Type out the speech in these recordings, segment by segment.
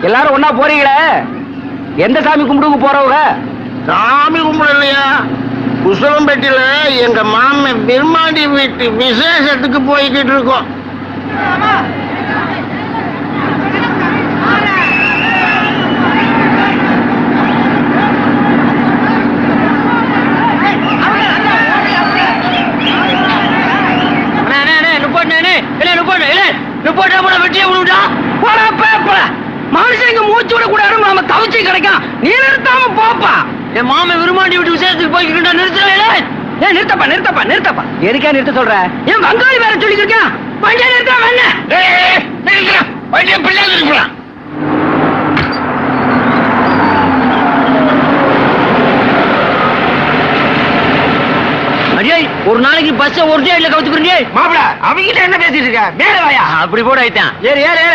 எல்லாரும் ஒன்னா போறீங்களே, எந்த சாமி கும்பிடுங்க போறவங்க? சாமி கும்பிடலையா, குசலம்பேட்டில எங்க மாமன் பெருமாடி வீட்டு விசேஷத்துக்கு போய்கிட்டு இருக்கோம். மனுஷங்க மூச்சு விட கூட நம்ம தவிச்சு கிடைக்கும். நீ நிறுத்தாம போப்பா. என் மாமன் விரும்பாண்டி விட்டு விஷயத்துக்கு போய்கிட்ட நிறுத்தப்பா நிறுத்தப்பா நிறுத்தப்பா. எதுக்கா நிறுத்த சொல்ற? என் வங்காளி வேற சொல்லிக்கிருக்கேன். வண்டியை நிறுத்தாம என்ன வண்டியை பிள்ளைங்க இருக்கலாம். ஒரு நாளைக்கு பஸ் ஒரு டேட்ல கவுத்துக்கிறீங்க மாப்பிள. அவங்க என்ன பேசிட்டு இருக்க? மேல வாயா. அப்படி போட ஆயிட்டான். ஏறு ஏறு.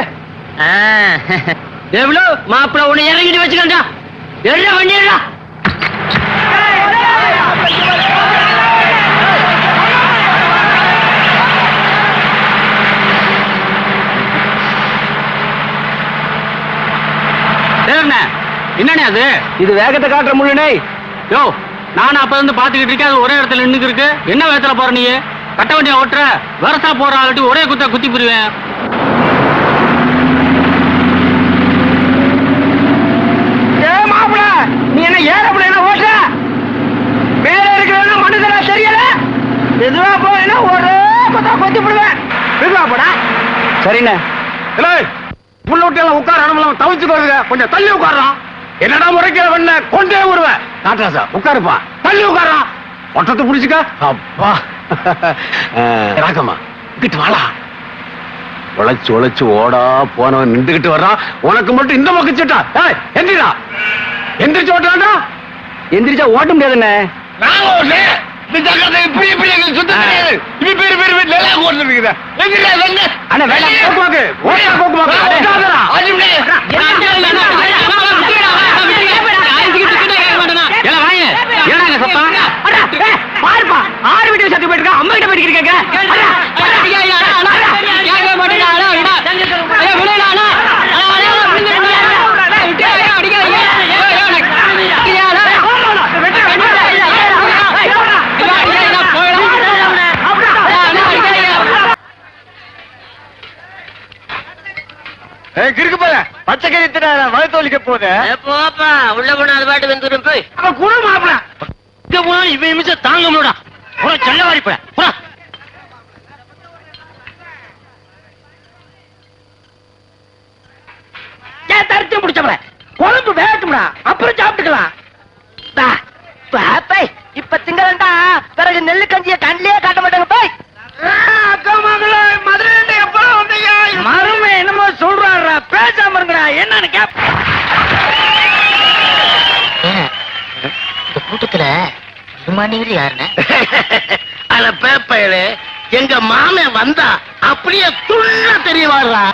எவ்வளோ மாப்பிள உன்னை இறங்கிட்டு வச்சுக்கண்டா. என்ன வண்டியா? என்னண்ணே அது? இது வேகத்தை காட்டுற முள்ளுனே. யோ, நானும் அப்ப இருந்து பாத்துக்கிட்டு இருக்கேன். அது ஒரே இடத்துல நின்னுக்கு இருக்கு. என்ன வேகத்துல போற நீ? கட்ட வண்டியா ஓட்டுற? வரசா போற ஆளுட்டி ஒரே குத்தா குத்தி புரிவேன். மாப்பிள, நீ என்ன ஏறப்பட என்ன ஓட்டுற? மேல இருக்கிற மனுஷனா தெரியல. எதுவா போனா ஒரே குத்தா குத்தி புடுவேன். எதுவா போடா? சரிண்ணே. புள்ள விட்டு உட்கார தவிச்சுக்கோங்க. கொஞ்சம் தள்ளி உட்காரான். என்னடா முறைக்கிறவன் கொண்டே வருவேன். காட்டுறா உட்காருப்பா. தள்ளி உட்காரான். ஒட்டத்தை புடிச்சுக்க. அப்பா ராக்கம்மா கிட்டு வாடா. உழைச்சு உழைச்சு ஓடா போனவன் நின்றுகிட்டு வர்றான். உனக்கு மட்டும் இந்த பக்கம் சிட்டா. எந்திரா, எந்திரிச்சு ஓட்டாண்டா. எந்திரிச்சா ஓட்ட முடியாதுண்ணே. இப்படி இப்படி சுத்த கிடையாது. இது பேரு பேரு நல்லா ஓட்டுறீங்க. அண்ணா வேலை போக்குவாக்கு ஓட்டா போக்குவாக்கு. பாருப்பா, 6 வீட்டு சத்து போயிட்டு அம்மா கிட்ட போயிட்டு இருக்க. கிறுக்கு போல பச்சை கறி வயத்தோலிக்க போகுது. போப்பா உள்ள போன அது பாட்டு வந்துடும். போய் கூட மாப்பிள இவன் நிமிஷம் தாங்க முடியா. சொல்ல வாரிப்ப தரிச்சு முடிச்சவள குழம்பு வேகட்டும்டா, அப்புறம் சாப்பிட்டுக்கலாம். இப்ப திங்கலண்டா பிறகு நெல்லு கஞ்சிய கண்ணிலே காட்ட மாட்டாங்க. போய் அக்கா மகளே, மதுரை எப்ப வந்தீங்க? மருமை என்னமோ சொல்றாரா, பேசாம இருங்கடா. என்னன்னு கேப்ப. இந்த கூட்டத்துல விரும்பாண்டிகள் யாருன்னு? அத பேப்பையில எங்க மாமன் வந்தா அப்படியே துள்ள தெரிய வர்றா.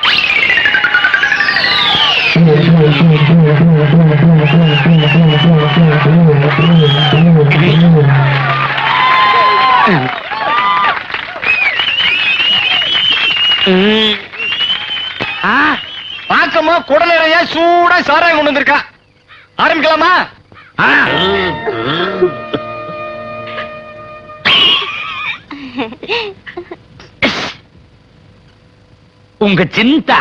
பாக்கமா குடலையா சூடா சாராயம் கொண்டு வந்திருக்கா. ஆரம்பிக்கலாமா? உங்க சிந்தா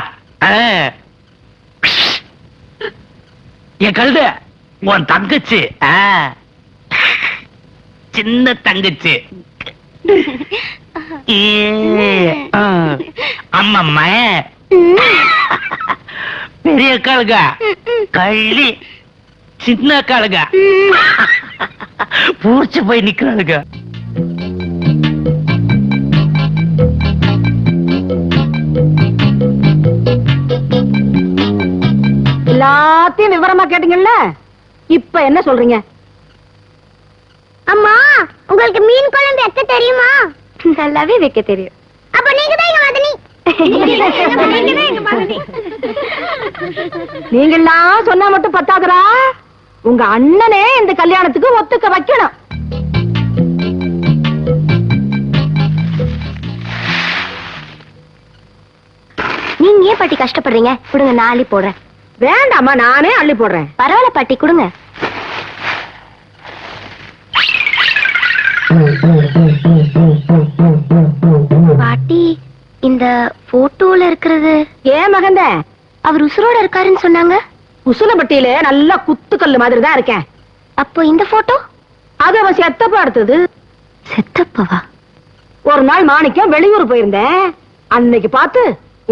என் கழுத உன் தங்கச்சி, சின்ன தங்கச்சி. அம்மம்மா பெரிய காலுக கள்ளி, சின்ன காலுக பூர்ச்சி போய் நிக்கிறாளுங்க. எல்லாத்தையும் விவரமா கேட்டீங்கல்ல, இப்ப என்ன சொல்றீங்க? அம்மா, உங்களுக்கு மீன் குழம்பு வைக்க தெரியுமா? நல்லாவே வைக்க தெரியும். அப்ப நீங்க தான் எங்க மதனி. நீங்கெல்லாம் சொன்னா மட்டும் பத்தாதுரா. உங்க அண்ணனே இந்த கல்யாணத்துக்கு ஒத்துக்க வைக்கணும். நீங்க ஏன் பாட்டி கஷ்டப்படுறீங்க? கொடுங்க, நாளை போடுறேன். வேண்டாம்மா, நானே அள்ளி போடுறேன். பரவாயில்ல பாட்டி, கொடுங்க. பாட்டி, இந்த போட்டோல இருக்கிறது ஏன் மகந்த? அவர் உசுரோட இருக்காருன்னு சொன்னாங்க. உசுலப்பட்டியில நல்லா குத்துக்கல்லு மாதிரி தான் இருக்கேன். அப்போ இந்த போட்டோ? அது அவன் செத்தப்பா எடுத்தது. செத்தப்பவா? ஒரு நாள் மாணிக்கம் வெளியூர் போயிருந்தேன். அன்னைக்கு பார்த்து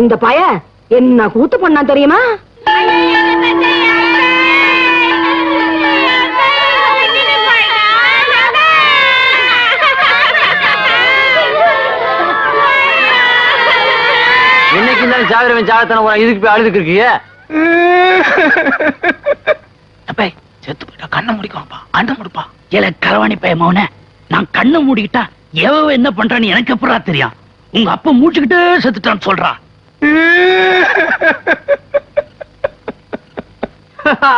இந்த பையன் என்ன கூத்து பண்ணான் தெரியுமா? இன்னைக்கு இருந்தாலும் சாவிரவன் சாவத்தான இதுக்கு போய் அழுதுக்கு இருக்கீங்க. அப்பே செத்து போயிட்டா கண்ணை முடிக்குவாப்பா, அண்ணன் முடிப்பா. ஏல கரவாணி பைய மௌன, நான் கண்ணை மூடிக்கிட்டா எவ என்ன பண்றான்னு எனக்கு எப்படா தெரியும்? உங்க அப்பா மூச்சுக்கிட்டே செத்துட்டான்னு சொல்றா.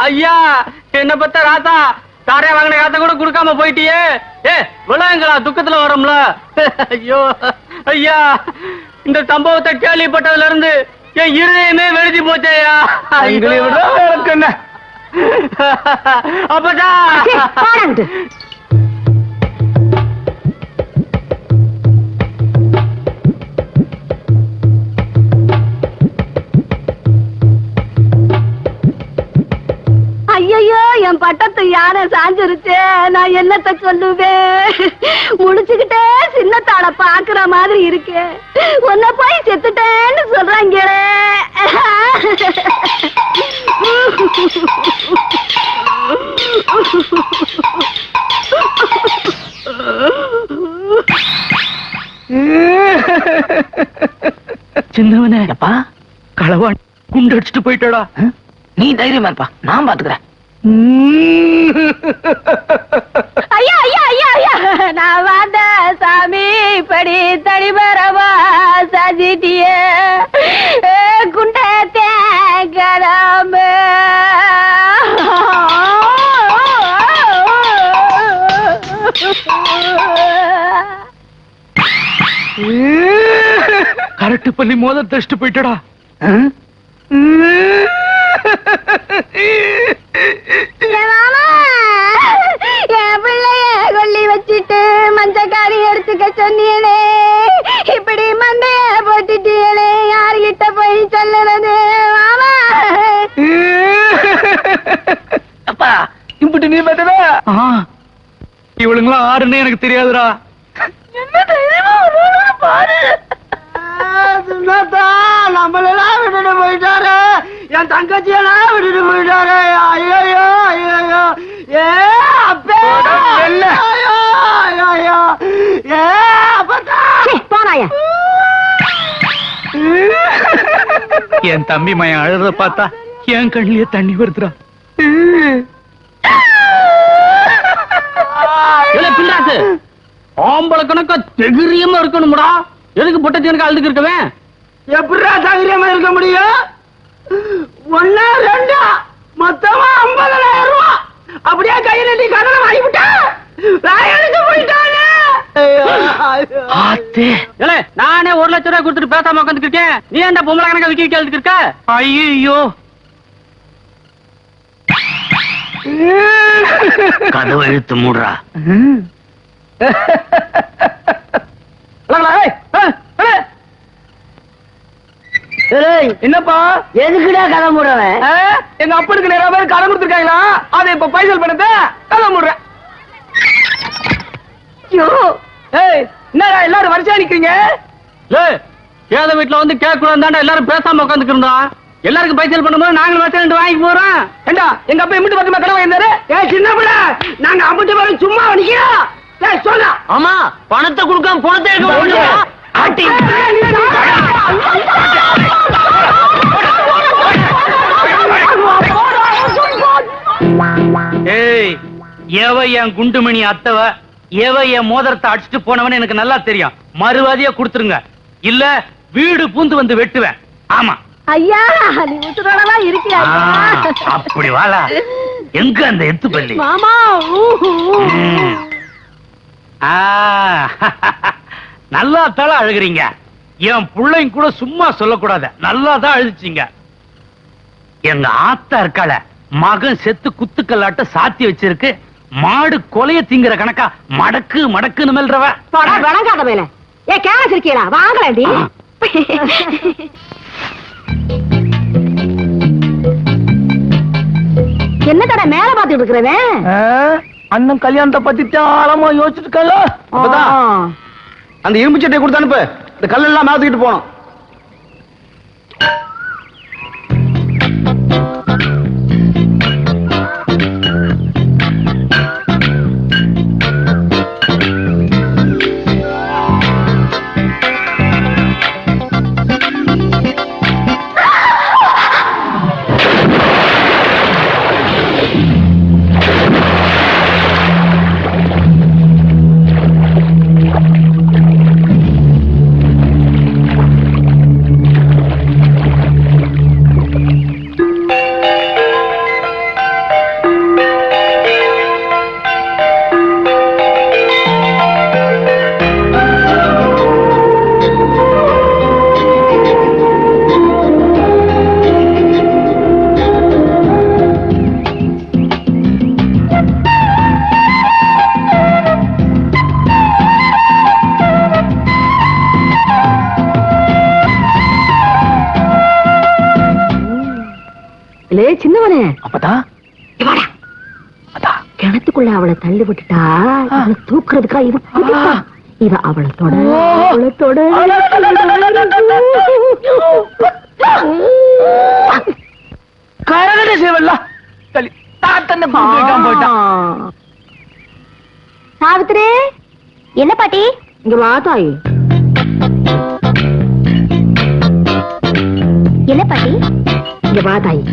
ஐயா, என்ன பத்த ராத்தா தாரே வாங்கின காத்த கூட கொடுக்காம போயிட்டியே. விளையாங்களா துக்கத்துல வரோம்ல. ஐயோ ஐயா, இந்த சம்பவத்தை கேள்விப்பட்டதுல இருந்து என் இருதயமே வெடிச்சு போச்சேயா. என்ன அப்பதா ஐயோ, என் பட்டத்து யானை சாஞ்சிருச்சு. நான் என்னத்த சொல்லுவேன்? முடிச்சுக்கிட்டே சின்னத்தாள பாக்குற மாதிரி இருக்கு. உன்ன போய் செத்துட்டேன்னு சொல்றாங்களே. சின்னவனே அப்பா, களவான் குண்டு அடிச்சுட்டு போயிட்டாடா. நீ தைரியமா இருப்பா, நான் பாத்துக்கிறேன். ஐயா ஐயா ஐயா ஐயா, நான் வந்த சாமி படி தடிபரவா சாஜிட்டிய குண்ட தேங்கராம. கரெக்ட் பள்ளி மோத தச்சுட்டு போயிட்டடா. என் பிள்ளைய கொல்லி வச்சிட்டு மஞ்சக்காரி எடுத்துக்க சொன்னீங்களே, இப்படி மண்டைய போட்டுட்டீங்களே, யாருகிட்ட போய் சொல்லுறது மாமா? அப்பா இம்பிட்டு நீ பார்த்ததா? இவளுங்களாம் ஆறுன்னு எனக்கு தெரியாதுடா. என்ன தைரியமா பாரு. நம்மளெல்லாம் விட்டுட்டு போயிட்டாரு, என் தங்கச்சியெல்லாம் விட்டுட்டு போயிட்டாரு. ஐயோ ஐயோ, ஏ அப்பே ஏ அப்பா போனாயா? என் தம்பி மயன் அழுத பார்த்தா என் கண்ணிலே தண்ணி வருதுடா. பிள்ளாசு ஆம்பளை கணக்கா தைரியமா இருக்கணும்டா. எதுக்கு பொட்டச்சனுக்கு அழுதுக்கு இருக்கவேன்? எப்படா தைரியமா இருக்க முடியும்? ஒன்னா ரெண்டா மொத்தமா 50,000 ரூபாய் அப்படியே கையில நீ கடனை வாங்கிவிட்டா போயிட்டானே. நானே 1 லட்சம் ரூபாய் கொடுத்துட்டு பேசாம உட்காந்துட்டு இருக்கேன். நீ என்ன பொம்பளை கணக்கா விக்கி கேள்விட்டு இருக்க? ஐயோ, கதவை இழுத்து மூடுறா. என்னப்பா எதுக்குடா கதை மூடுறவன்? எங்க அப்பனுக்கு நிறைய பேர் கதை கொடுத்துருக்காங்களா, அதை இப்ப பைசல் பண்ணத கதை மூடுறேன். என்னடா எல்லாரும் வரிசையா நிக்கிறீங்க? ஏத வீட்டுல வந்து கேட்க கூடாது, எல்லாரும் பேசாம உட்காந்துக்கு இருந்தோம். எல்லாருக்கும் பைசல் பண்ணும்போது நாங்களும் வரிசை வாங்கி போறோம். ஏண்டா எங்க அப்பா இம்பிட்டு பக்கமா கடை வாங்கியிருந்தாரு. சின்ன பிள்ளை நாங்க அம்பிட்டு பேரும் சும்மா நிக்கிறோம். சொல்ல ஆமா, பணத்தை கொடுக்காம பணத்தை ஏய், எவ என் குண்டுமணி அத்தவ, எவ என் மோதிரத்தை அடிச்சுட்டு போனவன் எனக்கு நல்லா தெரியும். மறுவாதியா கொடுத்துருங்க, இல்ல வீடு பூந்து வந்து வெட்டுவேன். ஆமா ஐயா, நீ உசுரோடவா இருக்கியா? அப்படி வாழா. எங்க அந்த எத்து பள்ளி மாமா? நல்லா தான் அழுகுறீங்க. என் பிள்ளைங்க கூட சும்மா சொல்லக்கூடாது, நல்லா தான் அழுதுச்சிங்க. எங்க ஆத்தா இருக்காள மகன் செத்து குத்துக்கல்லாட்ட சாத்தி வச்சிருக்கு. மாடு கொலைய திங்கிற கணக்கா மடக்கு மடக்குன்னு மெல்றவ. வணங்காத மேல ஏ கேஸ் இருக்கீங்களா வாங்கலாண்டி. என்ன கடை மேல பாத்துட்டு இருக்கிறவன்? அண்ணன் கல்யாணத்தை பத்தி ஆழமா யோசிச்சுட்டு இருக்கல. அந்த இரும்பு சட்டையை கொடுத்து அனுப்பு. இந்த கல்லெல்லாம் மேத்துக்கிட்டு போனோம். சின்னவனே அப்பதான் கிணத்துக்குள்ள அவளை தள்ளி விட்டுட்டா அவளை தூக்குறதுக்கா இவ அவளை தொட அவளை தொட. கரகட சேவல்ல தாத்தனை போயிட்டான். சாவித்திரி என்ன பாட்டி? இங்க வா தாயி. என்ன பாட்டி? இங்க வா தாயி.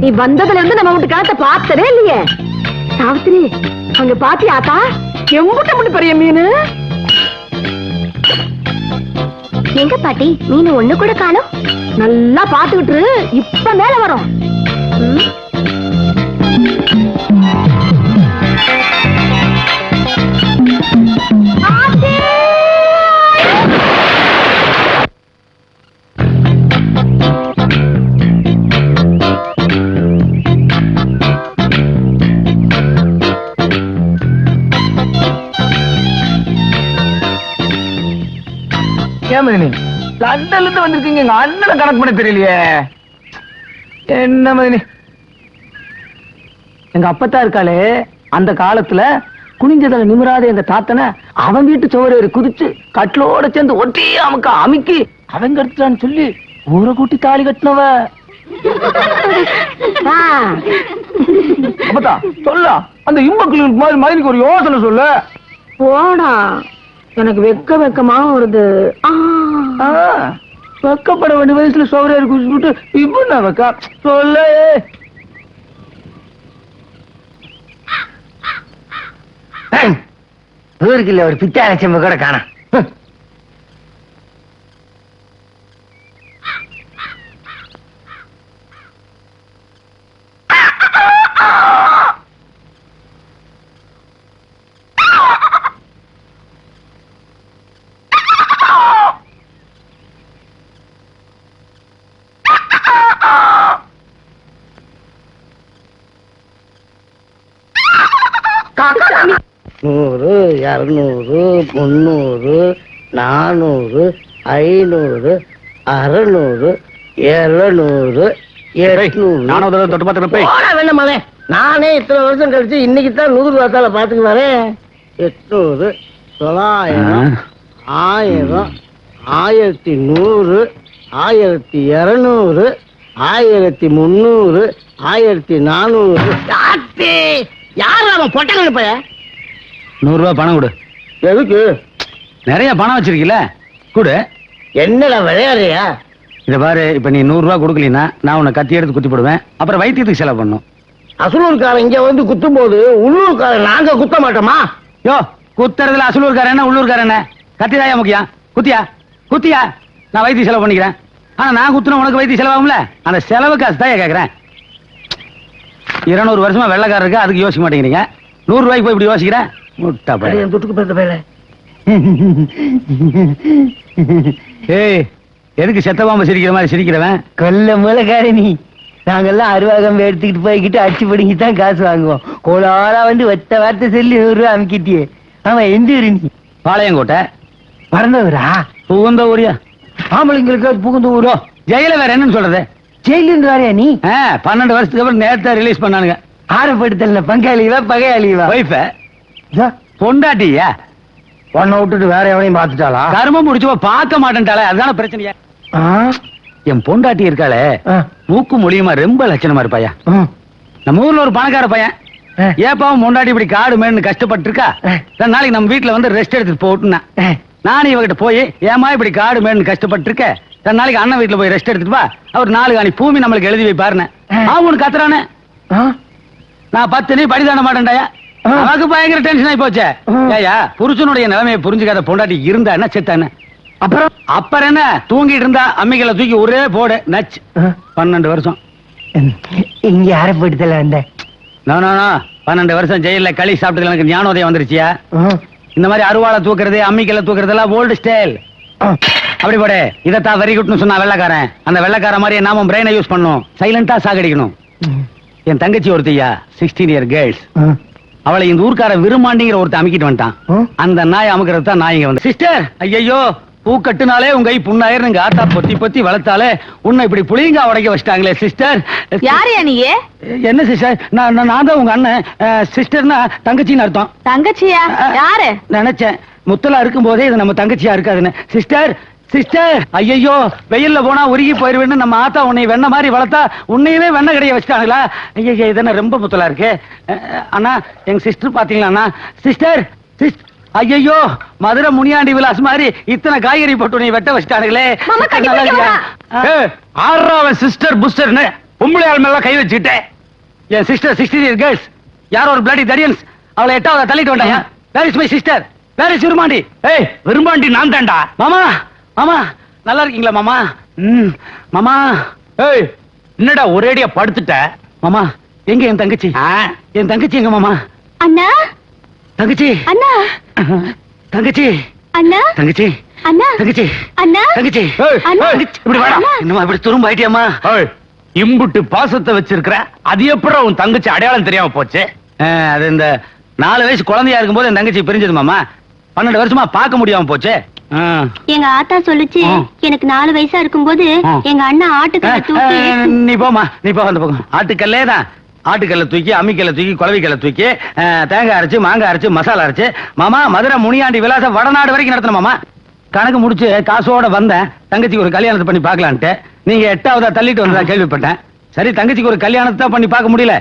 நீ வந்ததுல இருந்து நம்ம வீட்டு காலத்தை பார்த்ததே இல்லையே. சாவித்திரி அங்க பாத்தியாத்தா எம்புட்ட முட்டு பெரிய மீன். எங்க பாட்டி மீன் ஒண்ணு கூட காணோம்? நல்லா பாத்துக்கிட்டு இப்ப மேல வரும். லண்டன்ல இருந்து வந்திருக்கீங்க. எங்க அண்ணனை கணக்கு பண்ண தெரியலையே. என்ன மதினி, எங்க அப்பத்தா இருக்காளே, அந்த காலத்துல குனிஞ்சதில் நிமிராத எங்க தாத்தனை அவன் வீட்டு சோறு குதிச்சு கட்டிலோட சேர்ந்து ஒட்டி அமுக்கி அவங்க எடுத்துட்டான்னு சொல்லி ஊரை கூட்டி தாலி கட்டினவ. அப்பத்தா சொல்ல அந்த இம்பக்களுக்கு மாதிரி மதினிக்கு ஒரு யோசனை சொல்லு. போடா, எனக்கு வெக்கமா வருது. வெக்கப்பட வேண்டிய வயசுல சோறையாரு குடிச்சுட்டு இப்ப நான் வெக்கா சொல்ல. ஊருக்கு இல்ல ஒரு பிச்சை அலட்சியம் கூட காணோம். நூறு, 200, 300, 400, 500, 600, 700, 800. தொட்டு பார்த்து வேண்டாமே, நானே இத்தனை வருஷம் கழிச்சு இன்னைக்கு தான் 100 ரூபாத்தால பாத்துக்கு வரேன். 800, 900, 1000, 1100, 1200, 1300, 1400. யாரு அவன் பொட்டங்க பைய? 100 ரூபாய் பணம் கொடு. எதுக்கு? நிறைய பணம் வச்சிருக்கீல, கொடு. என்னடா விளையாடுறியா? இத பாரு, இப்ப நீ 100 ரூபாய் கொடுக்கலனா நான் உன்னை கத்தி எடுத்து குத்தி போடுவேன். அப்புறம் வைத்தியத்துக்கு செலவு பண்ணும். அசலூர்காரன் இங்க வந்து குத்தும் போது உள்ளூர்காரன் நாங்க குத்த மாட்டோமா? யோ, குத்துறதுல அசலூர்காரன் என்ன உள்ளூர்காரன் என்ன? கத்திதாயா முக்கியம். குத்தியா குத்தியா, நான் வைத்திய செலவு பண்ணிக்கிறேன். ஆனா நான் குத்துன உனக்கு வைத்திய செலவாகும்ல, அந்த செலவு காசு தான் கேக்குறேன். 200 வருஷமா வெள்ளக்காரர் இருக்கு, அதுக்கு யோசிக்க மாட்டேங்கிறீங்க. 100 ரூபாய்க்கு போய் இப்படி யோசிக்கிறேன். முட்டா பையன். தொட்டுக்கு பிறந்த பையல. ஏய், எதுக்கு செத்த பாம்பு சிரிக்கிற மாதிரி சிரிக்கிறவன்? கொல்ல மூலக்காரி நீ. நாங்கெல்லாம் அருவாகம் எடுத்துக்கிட்டு போய்கிட்டு அடிச்சு பிடிங்கி தான் காசு வாங்குவோம். கோளாரா வந்து ஒத்த வார்த்தை சொல்லி 100 ரூபா அமுக்கிட்டியே. ஆமா, எந்த ஊரு நீ? பாளையங்கோட்டை. பறந்தவரா? புகுந்த ஊரியா? ஆம்பளைங்களுக்கு புகுந்த ஊரோ? ஜெயில வேற என்னன்னு சொல்றது? ஜெயிலிருந்து வரையா நீ? 12 வருஷத்துக்கு அப்புறம் நேரத்தை ரிலீஸ் பண்ணானுங்க. ஆரப்படுத்தல பங்காளிவா பகையாளிவா? வைஃப பொண்டாட்டியா? உன்னை விட்டுட்டு வேற எவனையும் பாத்துட்டாளா? கர்மம் முடிச்சுவா பார்க்க மாட்டேன்ட்டாளே, அதுதான பிரச்சனையா? என் பொண்டாட்டி இருக்காளே, மூக்கு மொழியுமா ரொம்ப லட்சணமா இருப்பாயா. நம்ம ஊர்ல ஒரு பணக்கார பையன் ஏப்பாவும் பொண்டாட்டி இப்படி காடு மேன்னு கஷ்டப்பட்டு இருக்கா, 2 நாளைக்கு நம்ம வீட்டுல வந்து ரெஸ்ட் எடுத்துட்டு போட்டுனா. நானும் இவகிட்ட போய் ஏமா இப்படி காடு மேன்னு கஷ்டப்பட்டு இருக்க, 2 நாளைக்கு அண்ணன் வீட்டுல போய் ரெஸ்ட் எடுத்துட்டு வா, அவர் 4 காணி பூமி நம்மளுக்கு எழுதி வைப்பாருன்னு. அவனுக்கு கத்துறானே, நான் 10 நீ படி தாண்ட மாட்டேன்டாயா. நமக்கு பயங்கர டென்ஷன் ஆகி போச்சே. ஏயா, புருஷனுடைய நிலைமையை புரிஞ்சுக்காத பொண்டாட்டி இருந்தா என்ன செத்தா என்ன? அப்புறம் என்ன, தூங்கிட்டு இருந்தா அம்மிகளை தூக்கி ஒரே போடு நச்சு. 12 வருஷம் இங்க ஆரப்படுத்தல வந்த. 12 வருஷம் ஜெயில களி சாப்பிட்டு எனக்கு ஞானோதயம் வந்துருச்சியா. இந்த மாதிரி அருவாளை தூக்குறது அம்மிக்கலை தூக்குறதெல்லாம் ஓல்டு ஸ்டைல். அப்படி போடு. இதத்தான் வெரி குட்னு சொன்னா வெள்ளக்காரன். அந்த வெள்ளக்கார மாதிரி நாம பிரெயினை யூஸ் பண்ணும், சைலண்டா சாகடிக்கணும். என் தங்கச்சி ஒருத்தையா 16 இயர் கேர்ள்ஸ், அவளை இந்த ஊர்க்கார விரும்மாண்டிங்கிற ஒருத்த அமுக்கிட்டு வந்துட்டான். அந்த நாய் அமுக்கிறது தான் நாய் இங்க வந்து. சிஸ்டர், ஐயோ பூ கட்டுனாலே உங்க கை புண்ணாயிரம், நீங்க ஆத்தா பொத்தி பொத்தி வளர்த்தாலே உன்னை இப்படி புளியங்கா உடைக்க வச்சிட்டாங்களே சிஸ்டர். யாரையா நீ? என்ன சிஸ்டர், நான் தான் உங்க அண்ணன். சிஸ்டர்னா தங்கச்சின்னு அர்த்தம். தங்கச்சியா? யாரு? நினைச்சேன் முத்தலா இருக்கும் போதே இது நம்ம தங்கச்சியா இருக்காதுன்னு. சிஸ்டர் சிஸ்டர், ஐயோ வெயில்ல போனா உருகி போயிருவேன்னு நம்ம ஆத்தா உன்னை வெண்ண மாதிரி வளர்த்தா உன்னையவே வெண்ண கடைய வச்சுட்டாங்களா? ஐயோ இதென்ன ரொம்ப முத்தலா இருக்கு. அண்ணா எங்க சிஸ்டர் பாத்தீங்களா? அண்ணா சிஸ்டர் ஐயோ மதுரை முனியாண்டி விலாஸ் மாதிரி இத்தனை காய்கறி போட்டு உன்னை வெட்ட வச்சுட்டானுங்களே. ஆறாவன் சிஸ்டர் புஸ்டர்னு பொம்பளை ஆள் மேல கை வச்சுக்கிட்டேன். என் சிஸ்டர் 16 இயர் கேர்ள்ஸ், யாரோ ஒரு பிளடி தரியன்ஸ் அவளை 8வது தள்ளிட்டு வந்தாங்க. Where is my sister, where is Virumandi? ஏய் விரும்மாண்டி நான் தான்டா. மாமா மாமா நல்லா இருக்கீங்களா மாமா? மாமா. ஏய் என்னடா ஒரேடியா படுத்துட்ட? மாமா எங்க என் தங்கச்சி? என் தங்கச்சி எங்க மாமா? அண்ணா, தங்கச்சி அண்ணா, தங்கச்சி அண்ணா, தங்கச்சி அண்ணா, தங்கச்சி அண்ணா, தங்கச்சி அண்ணா. இப்படி வாடா. என்னமா இப்படி துரும்ப ஆயிட்டியாமா? இம்புட்டு பாசத்தை வச்சிருக்கிற, அது எப்பறம் உன் தங்கச்சி அடையாளம் தெரியாம போச்சு? அது இந்த 4 வயசு குழந்தையா இருக்கும்போது என் தங்கச்சி பிரிஞ்சது மாமா. 12 வருஷமா பார்க்க முடியாம போச்சு. எங்க ஆத்தா சொல்லுச்சு, எனக்கு 4 வயசா இருக்கும்போது எங்க அண்ணா ஆட்டுக்கல்ல தூக்கி. நீ போமா, நீ போ. அந்த பக்கம் ஆட்டுக்கல்லே தான். ஆட்டுக்கல்ல தூக்கி அம்மிக்கல்ல தூக்கி குழவிக்கல்ல தூக்கி தேங்காய் அரைச்சு மாங்காய் அரைச்சு மசாலா அரைச்சு மாமா மதுரை முனியாண்டி விலாசம் வடநாடு வரைக்கும் நடத்தணும் மாமா. கணக்கு முடிச்சு காசோட வந்தேன் தங்கச்சிக்கு ஒரு கல்யாணத்தை பண்ணி பார்க்கலான்ட்டு. நீங்க 8ஆவதா தள்ளிட்டு வந்ததா கேள்விப்பட்டேன். சரி தங்கச்சிக்கு ஒரு கல்யாணத்தை பண்ணி பார்க்க முடியல,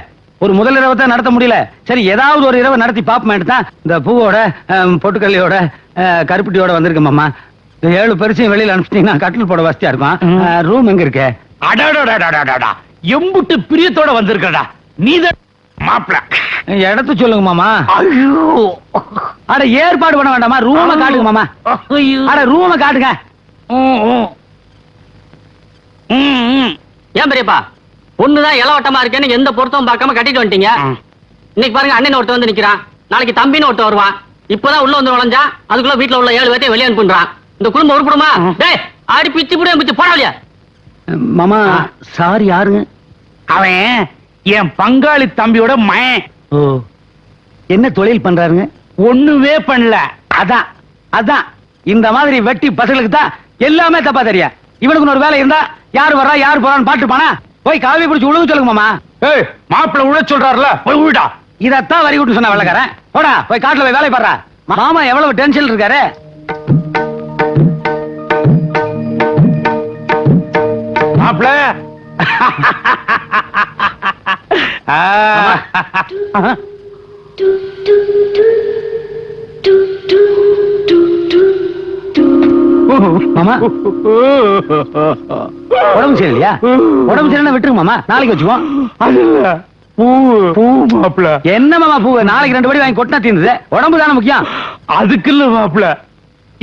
ஒரு முதல் இரவை தான் நடத்த முடியல. சரி ஏதாவது ஒரு இரவை நடத்தி பாப்பமேட்டு தான் இந்த பூவோட பொட்டுக்கல்லியோட கருப்பட்டியோட வந்திருக்கு மாமா. 7 பரிசையும் வெளியில அனுப்பிச்சிட்டீங்கன்னா கட்டில் போட வசதியா இருக்கும். ரூம் எங்க இருக்கு? அடாடாடாடாடாடா எம்புட்டு பிரியத்தோட வந்திருக்கடா நீதான் மாப்பிள. இடத்த சொல்லுங்க மாமா. ஐயோ அட ஏற்பாடு பண்ண வேண்டாமா? ரூம காட்டுங்க மாமா. அட ரூம காட்டுங்க. ஏன் பெரியப்பா பொண்ணுதான் இளவட்டமா இருக்கேன்னு எந்த பொருத்தம் பார்க்காம கட்டிட்டு வந்துட்டீங்க. இன்னைக்கு பாருங்க அண்ணன் ஒருத்தர் வந்து நிக்கிறான், நாளைக்கு தம்பின்னு ஒருத்தர் வருவான். இப்பதான் உள்ள வந்து நுழைஞ்சா அதுக்குள்ள வீட்டுல உள்ள 7 பேர்த்தையும் வெளியே அனுப்புறான். இந்த குடும்பம் உருப்படுமா? டேய் ஆடி பிச்சு புடிய பிச்சு போடலையா? மாமா சாரி யாருங்க? அவன் என் பங்காளி தம்பியோட மயன். ஓ என்ன தொழில் பண்றாருங்க? ஒண்ணுவே பண்ணல. அதான் அதான் இந்த மாதிரி வெட்டி பசங்களுக்கு தான் எல்லாமே தப்பா தெரியும். இவனுக்கு ஒரு வேலை இருந்தா யார் வர்றா யார் போறான்னு பாட்டு பானா போய் காவி பிடிச்சு உழுவு சொல்லுங்க மாமா. ஏய் மாப்பிள்ள உழ சொல்றாருல போய் உழுடா. இதத்தான் வரி விட்டு சொன்ன வெள்ளக்காரன். போடா போய் காட்டுல போய் வேலை பாடுறா. மாமா எவ்வளவு டென்ஷன் இருக்காரு. மாப்பிள்ள மாமா உடம்பு சரியில்லையா? உடம்பு சரியில்லை விட்டுருங்க மாமா, நாளைக்கு வச்சுக்குவோம். பூ பூ மாப்பிள்ள என்ன மாமா பூ? நாளைக்கு 2 படி வாங்கி கொட்டினா தீர்ந்தது. உடம்பு தானே முக்கியம். அதுக்கு இல்ல மாப்பிள்ள,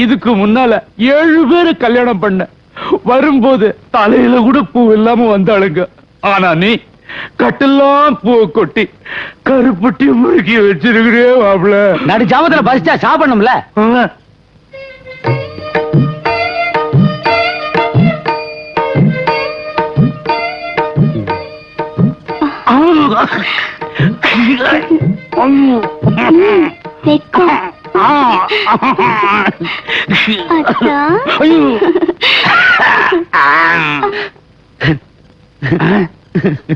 இதுக்கு முன்னால 7 பேரு கல்யாணம் பண்ண வரும்போது தலையில கூட பூ இல்லாம வந்தாளுங்க. ஆனா நீ கட்டெல்லாம் பூ கொட்டி கருப்பட்டி முறுக்கி வச்சிருக்கிறே மாப்பிள்ள. நடு ஜாமத்துல பசிச்சா சாப்பிடணும்ல. வெக்கம். அத்தா.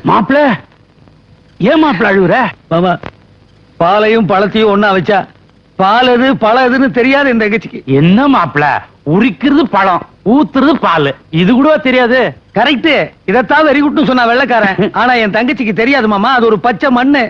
மாப்பிள ஏன் மாப்பிள அழுகுற? மாமா பாலையும் பழத்தையும் ஒண்ணா வச்சா பால் எது பழம் எதுன்னு தெரியாது இந்த தங்கச்சிக்கு. என்ன மாப்பிள, உரிக்கிறது பழம், ஊத்துறது பால், இது கூட தெரியாது? கரெக்ட். இதத்தான் வெறி குட்டு சொன்னா வெள்ளக்காரன். ஆனா என் தங்கச்சிக்கு தெரியாது மாமா, அது ஒரு பச்சை மண்ணு.